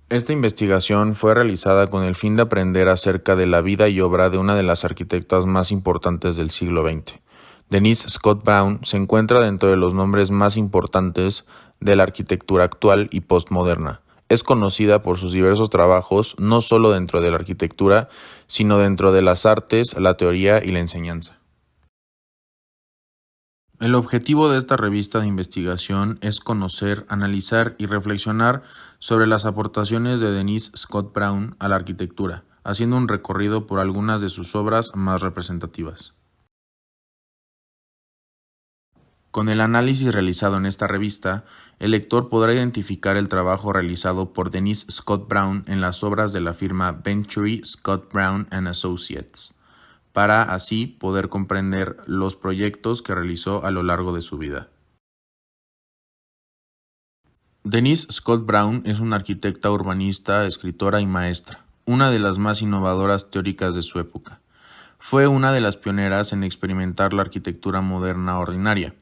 Esta investigación fue realizada con el fin de aprender acerca de la vida y obra de una de las arquitectas más importantes del siglo XX. Denise Scott Brown se encuentra dentro de los nombres más importantes de la arquitectura actual y postmoderna. Es conocida por sus diversos trabajos, no solo dentro de la arquitectura, sino dentro de las artes, la teoría y la enseñanza. El objetivo de esta revista de investigación es conocer, analizar y reflexionar sobre las aportaciones de Denise Scott Brown a la arquitectura, haciendo un recorrido por algunas de sus obras más representativas. Con el análisis realizado en esta revista, el lector podrá identificar el trabajo realizado por Denise Scott Brown en las obras de la firma Venturi Scott Brown and Associates, para así poder comprender los proyectos que realizó a lo largo de su vida. Denise Scott Brown es una arquitecta urbanista, escritora y maestra, una de las más innovadoras teóricas de su época. Fue una de las pioneras en experimentar la arquitectura moderna ordinaria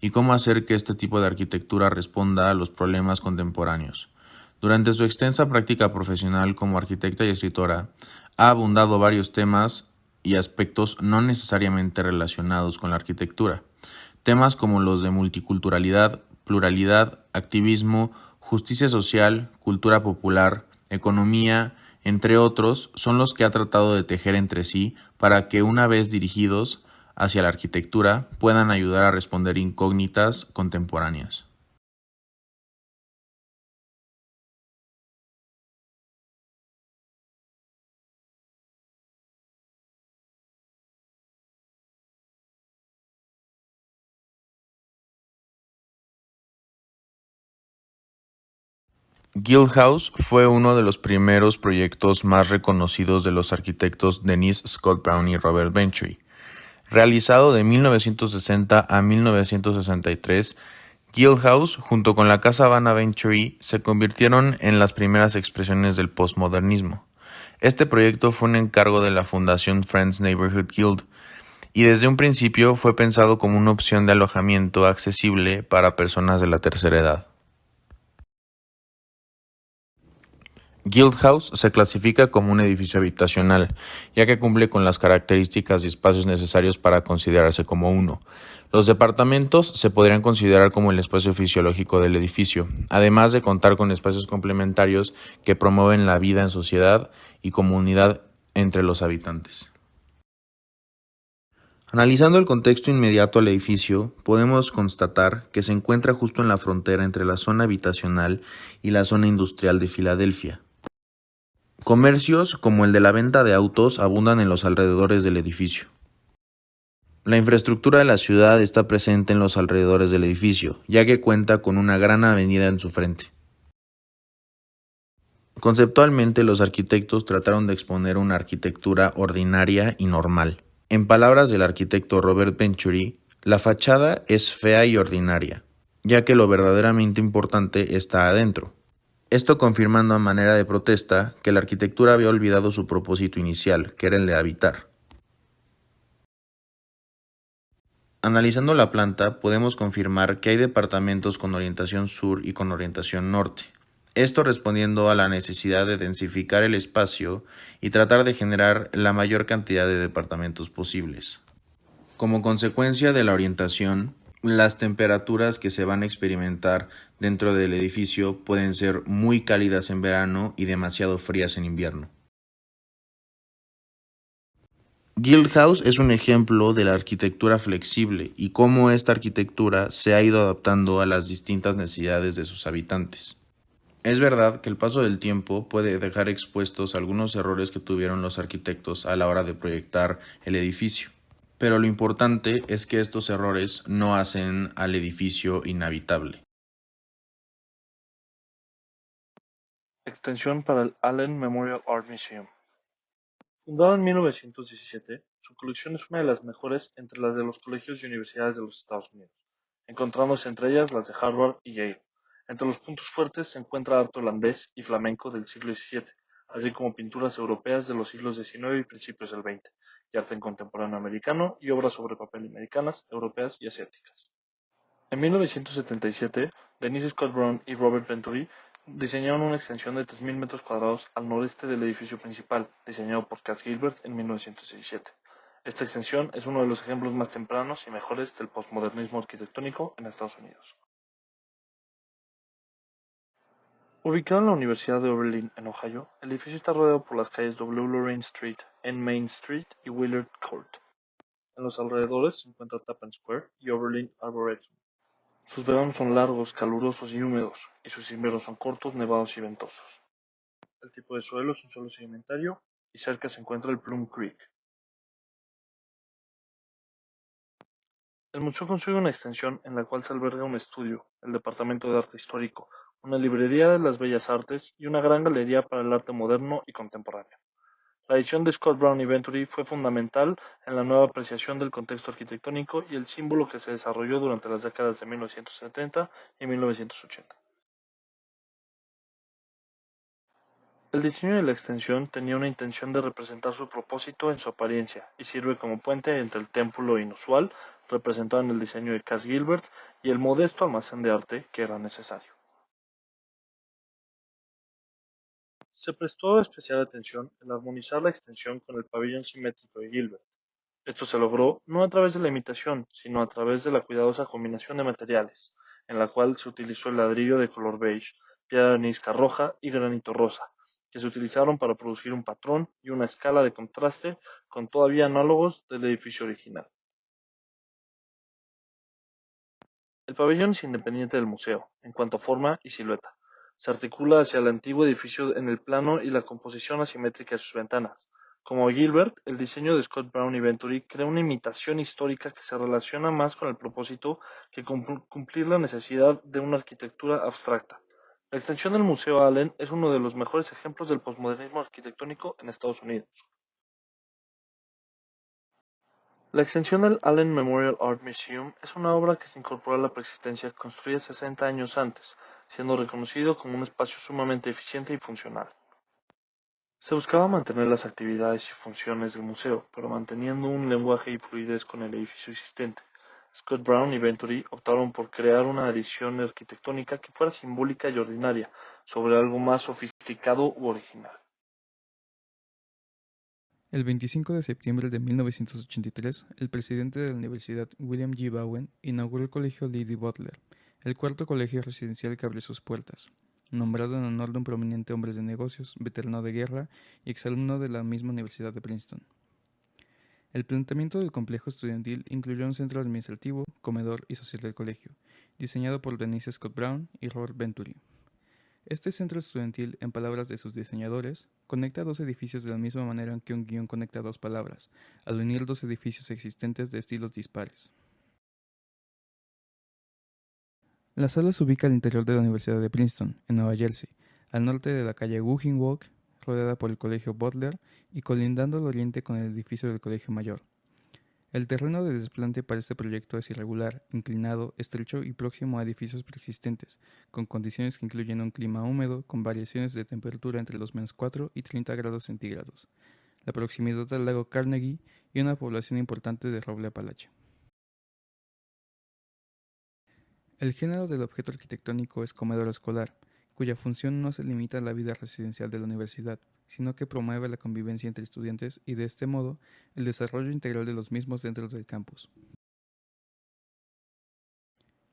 y cómo hacer que este tipo de arquitectura responda a los problemas contemporáneos. Durante su extensa práctica profesional como arquitecta y escritora, ha abundado varios temas y aspectos no necesariamente relacionados con la arquitectura. Temas como los de multiculturalidad, pluralidad, activismo, justicia social, cultura popular, economía, entre otros, son los que ha tratado de tejer entre sí para que, una vez dirigidos hacia la arquitectura, puedan ayudar a responder incógnitas contemporáneas. Guild House fue uno de los primeros proyectos más reconocidos de los arquitectos Denise Scott Brown y Robert Venturi. Realizado de 1960 a 1963, Guild House, junto con la Casa Havana Venturi, se convirtieron en las primeras expresiones del postmodernismo. Este proyecto fue un encargo de la Fundación Friends Neighborhood Guild y desde un principio fue pensado como una opción de alojamiento accesible para personas de la tercera edad. Guild House se clasifica como un edificio habitacional, ya que cumple con las características y espacios necesarios para considerarse como uno. Los departamentos se podrían considerar como el espacio fisiológico del edificio, además de contar con espacios complementarios que promueven la vida en sociedad y comunidad entre los habitantes. Analizando el contexto inmediato al edificio, podemos constatar que se encuentra justo en la frontera entre la zona habitacional y la zona industrial de Filadelfia. Comercios, como el de la venta de autos, abundan en los alrededores del edificio. La infraestructura de la ciudad está presente en los alrededores del edificio, ya que cuenta con una gran avenida en su frente. Conceptualmente, los arquitectos trataron de exponer una arquitectura ordinaria y normal. En palabras del arquitecto Robert Venturi, la fachada es fea y ordinaria, ya que lo verdaderamente importante está adentro. Esto confirmando a manera de protesta que la arquitectura había olvidado su propósito inicial, que era el de habitar. Analizando la planta, podemos confirmar que hay departamentos con orientación sur y con orientación norte. Esto respondiendo a la necesidad de densificar el espacio y tratar de generar la mayor cantidad de departamentos posibles. Como consecuencia de la orientación, las temperaturas que se van a experimentar dentro del edificio pueden ser muy cálidas en verano y demasiado frías en invierno. Guild House es un ejemplo de la arquitectura flexible y cómo esta arquitectura se ha ido adaptando a las distintas necesidades de sus habitantes. Es verdad que el paso del tiempo puede dejar expuestos algunos errores que tuvieron los arquitectos a la hora de proyectar el edificio, pero lo importante es que estos errores no hacen al edificio inhabitable. Extensión para el Allen Memorial Art Museum. Fundada en 1917, su colección es una de las mejores entre las de los colegios y universidades de los Estados Unidos, encontrándose entre ellas las de Harvard y Yale. Entre los puntos fuertes se encuentra arte holandés y flamenco del siglo XVII, así como pinturas europeas de los siglos XIX y principios del XX, y arte contemporáneo americano y obras sobre papel americanas, europeas y asiáticas. En 1977, Denise Scott Brown y Robert Venturi diseñaron una extensión de 3.000 metros cuadrados al noreste del edificio principal, diseñado por Cass Gilbert en 1917. Esta extensión es uno de los ejemplos más tempranos y mejores del postmodernismo arquitectónico en Estados Unidos. Ubicado en la Universidad de Oberlin, en Ohio, el edificio está rodeado por las calles W. Lorraine Street, N. Main Street y Willard Court. En los alrededores se encuentra Tappan Square y Oberlin Arboretum. Sus veranos son largos, calurosos y húmedos, y sus inviernos son cortos, nevados y ventosos. El tipo de suelo es un suelo sedimentario, y cerca se encuentra el Plum Creek. El museo consigue una extensión en la cual se alberga un estudio, el Departamento de Arte Histórico, una librería de las Bellas Artes y una gran galería para el arte moderno y contemporáneo. La edición de Scott Brown y Venturi fue fundamental en la nueva apreciación del contexto arquitectónico y el símbolo que se desarrolló durante las décadas de 1970 y 1980. El diseño de la extensión tenía una intención de representar su propósito en su apariencia y sirve como puente entre el templo inusual, representado en el diseño de Cass Gilbert, y el modesto almacén de arte que era necesario. Se prestó especial atención en armonizar la extensión con el pabellón simétrico de Gilbert. Esto se logró no a través de la imitación, sino a través de la cuidadosa combinación de materiales, en la cual se utilizó el ladrillo de color beige, piedra arenisca roja y granito rosa, que se utilizaron para producir un patrón y una escala de contraste con todavía análogos del edificio original. El pabellón es independiente del museo, en cuanto a forma y silueta. Se articula hacia el antiguo edificio en el plano y la composición asimétrica de sus ventanas. Como Gilbert, el diseño de Scott Brown y Venturi crea una imitación histórica que se relaciona más con el propósito que con cumplir la necesidad de una arquitectura abstracta. La extensión del Museo Allen es uno de los mejores ejemplos del posmodernismo arquitectónico en Estados Unidos. La extensión del Allen Memorial Art Museum es una obra que se incorpora a la preexistencia construida 60 años antes, siendo reconocido como un espacio sumamente eficiente y funcional. Se buscaba mantener las actividades y funciones del museo, pero manteniendo un lenguaje y fluidez con el edificio existente. Scott Brown y Venturi optaron por crear una adición arquitectónica que fuera simbólica y ordinaria, sobre algo más sofisticado u original. El 25 de septiembre de 1983, el presidente de la universidad, William G. Bowen, inauguró el colegio Lady Butler, el cuarto colegio residencial que abrió sus puertas, nombrado en honor de un prominente hombre de negocios, veterano de guerra y exalumno de la misma Universidad de Princeton. El planteamiento del complejo estudiantil incluyó un centro administrativo, comedor y social del colegio, diseñado por Denise Scott Brown y Robert Venturi. Este centro estudiantil, en palabras de sus diseñadores, conecta dos edificios de la misma manera en que un guión conecta dos palabras, al unir dos edificios existentes de estilos dispares. La sala se ubica al interior de la Universidad de Princeton, en Nueva Jersey, al norte de la calle Woking Walk, rodeada por el Colegio Butler y colindando al oriente con el edificio del Colegio Mayor. El terreno de desplante para este proyecto es irregular, inclinado, estrecho y próximo a edificios preexistentes, con condiciones que incluyen un clima húmedo, con variaciones de temperatura entre los -4 y 30 grados centígrados, la proximidad al lago Carnegie y una población importante de roble apalache. El género del objeto arquitectónico es comedor escolar, cuya función no se limita a la vida residencial de la universidad, sino que promueve la convivencia entre estudiantes y, de este modo, el desarrollo integral de los mismos dentro del campus.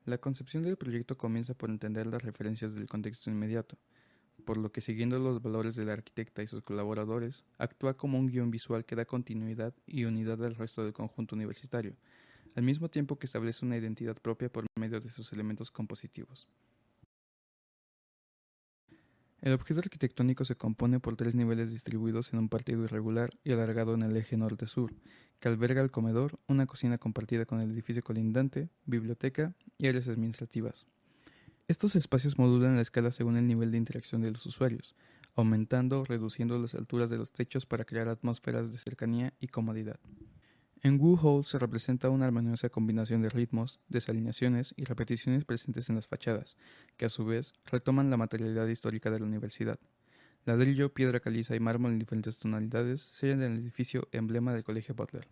La concepción del proyecto comienza por entender las referencias del contexto inmediato, por lo que, siguiendo los valores de la arquitecta y sus colaboradores, actúa como un guión visual que da continuidad y unidad al resto del conjunto universitario, al mismo tiempo que establece una identidad propia por medio de sus elementos compositivos. El objeto arquitectónico se compone por tres niveles distribuidos en un partido irregular y alargado en el eje norte-sur, que alberga el comedor, una cocina compartida con el edificio colindante, biblioteca y áreas administrativas. Estos espacios modulan la escala según el nivel de interacción de los usuarios, aumentando o reduciendo las alturas de los techos para crear atmósferas de cercanía y comodidad. En Wu Hall se representa una armoniosa combinación de ritmos, desalineaciones y repeticiones presentes en las fachadas, que a su vez retoman la materialidad histórica de la universidad. Ladrillo, piedra caliza y mármol en diferentes tonalidades sellan el edificio emblema del Colegio Butler.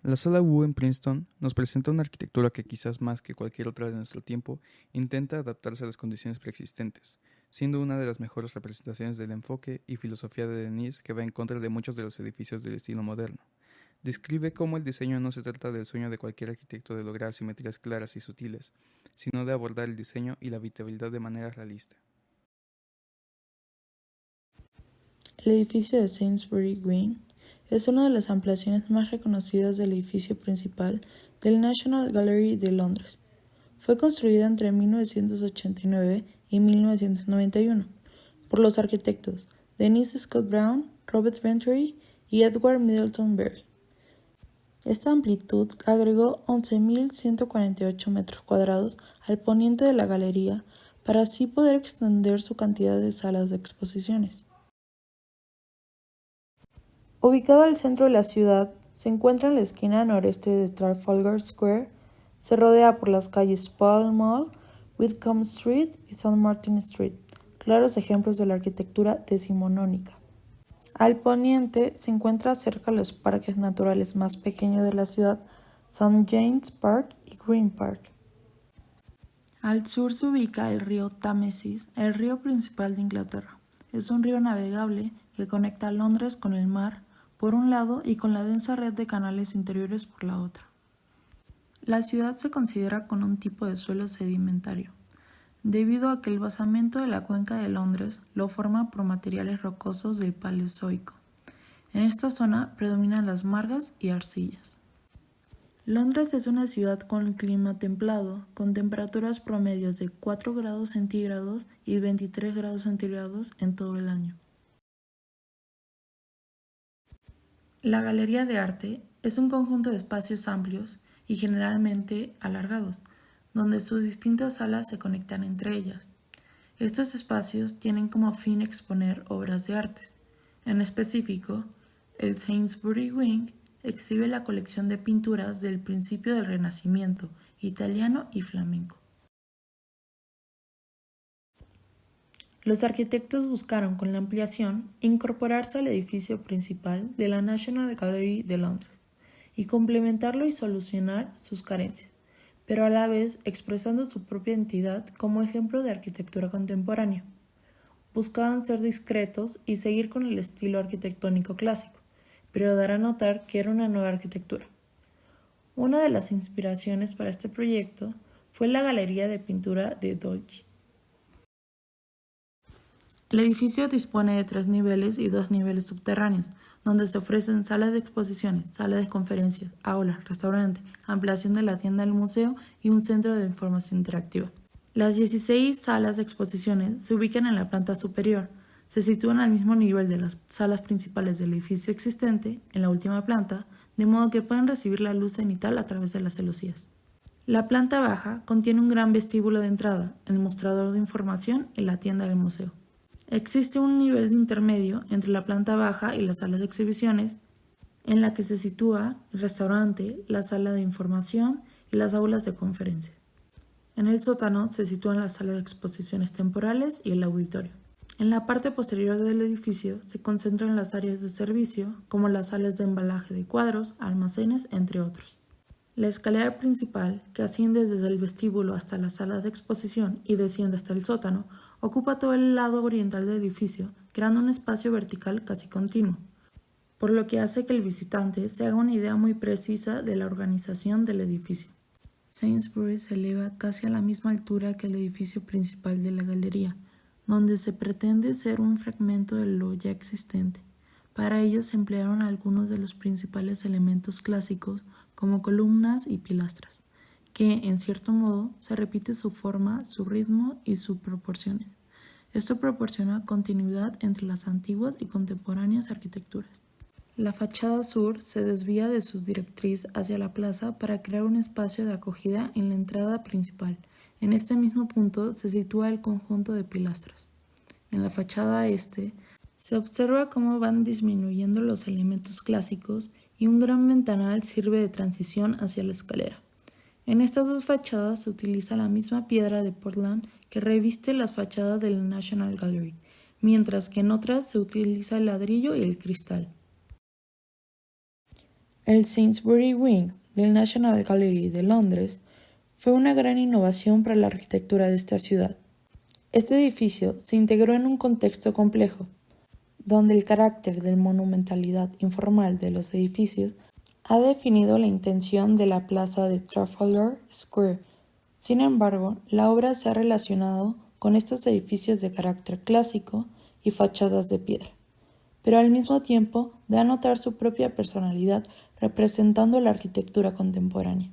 La Sala Wu en Princeton nos presenta una arquitectura que quizás más que cualquier otra de nuestro tiempo intenta adaptarse a las condiciones preexistentes, siendo una de las mejores representaciones del enfoque y filosofía de Denis que va en contra de muchos de los edificios del estilo moderno. Describe cómo el diseño no se trata del sueño de cualquier arquitecto de lograr simetrías claras y sutiles, sino de abordar el diseño y la habitabilidad de manera realista. El edificio de Sainsbury Green es una de las ampliaciones más reconocidas del edificio principal del National Gallery de Londres. Fue construida entre 1989 y 1991 por los arquitectos Denis Scott Brown, Robert Venturi y Edward Middleton Berry. Esta amplitud agregó 11.148 metros cuadrados al poniente de la galería para así poder extender su cantidad de salas de exposiciones. Ubicado al centro de la ciudad, se encuentra en la esquina noreste de Trafalgar Square. Se rodea por las calles Pall Mall, Whitcomb Street y St. Martin Street, claros ejemplos de la arquitectura decimonónica. Al poniente se encuentra cerca los parques naturales más pequeños de la ciudad, St. James Park y Green Park. Al sur se ubica el río Támesis, el río principal de Inglaterra. Es un río navegable que conecta Londres con el mar por un lado y con la densa red de canales interiores por la otra. La ciudad se considera con un tipo de suelo sedimentario, debido a que el basamento de la cuenca de Londres lo forma por materiales rocosos del Paleozoico. En esta zona predominan las margas y arcillas. Londres es una ciudad con clima templado, con temperaturas promedios de 4 grados centígrados y 23 grados centígrados en todo el año. La galería de arte es un conjunto de espacios amplios y generalmente alargados, donde sus distintas salas se conectan entre ellas. Estos espacios tienen como fin exponer obras de arte. En específico, el Sainsbury Wing exhibe la colección de pinturas del principio del Renacimiento italiano y flamenco. Los arquitectos buscaron con la ampliación incorporarse al edificio principal de la National Gallery de Londres y complementarlo y solucionar sus carencias, pero a la vez expresando su propia entidad como ejemplo de arquitectura contemporánea. Buscaban ser discretos y seguir con el estilo arquitectónico clásico, pero dar a notar que era una nueva arquitectura. Una de las inspiraciones para este proyecto fue la galería de pintura de Dolce. El edificio dispone de 3 niveles y 2 niveles subterráneos, donde se ofrecen salas de exposiciones, salas de conferencias, aulas, restaurante, ampliación de la tienda del museo y un centro de información interactiva. Las 16 salas de exposiciones se ubican en la planta superior, se sitúan al mismo nivel de las salas principales del edificio existente, en la última planta, de modo que pueden recibir la luz cenital a través de las celosías. La planta baja contiene un gran vestíbulo de entrada, el mostrador de información y la tienda del museo. Existe un nivel intermedio entre la planta baja y las salas de exhibiciones, en la que se sitúa el restaurante, la sala de información y las aulas de conferencias. En el sótano se sitúan las salas de exposiciones temporales y el auditorio. En la parte posterior del edificio se concentran las áreas de servicio, como las salas de embalaje de cuadros, almacenes, entre otros. La escalera principal, que asciende desde el vestíbulo hasta la sala de exposición y desciende hasta el sótano, ocupa todo el lado oriental del edificio, creando un espacio vertical casi continuo, por lo que hace que el visitante se haga una idea muy precisa de la organización del edificio. Sainsbury se eleva casi a la misma altura que el edificio principal de la galería, donde se pretende ser un fragmento de lo ya existente. Para ello se emplearon algunos de los principales elementos clásicos como columnas y pilastras, que, en cierto modo, se repite su forma, su ritmo y sus proporciones. Esto proporciona continuidad entre las antiguas y contemporáneas arquitecturas. La fachada sur se desvía de su directriz hacia la plaza para crear un espacio de acogida en la entrada principal. En este mismo punto se sitúa el conjunto de pilastras. En la fachada este se observa cómo van disminuyendo los elementos clásicos y un gran ventanal sirve de transición hacia la escalera. En estas dos fachadas se utiliza la misma piedra de Portland que reviste las fachadas de la National Gallery, mientras que en otras se utiliza el ladrillo y el cristal. El Sainsbury Wing del National Gallery de Londres fue una gran innovación para la arquitectura de esta ciudad. Este edificio se integró en un contexto complejo, donde el carácter de monumentalidad informal de los edificios ha definido la intención de la plaza de Trafalgar Square. Sin embargo, la obra se ha relacionado con estos edificios de carácter clásico y fachadas de piedra, pero al mismo tiempo da a notar su propia personalidad representando la arquitectura contemporánea.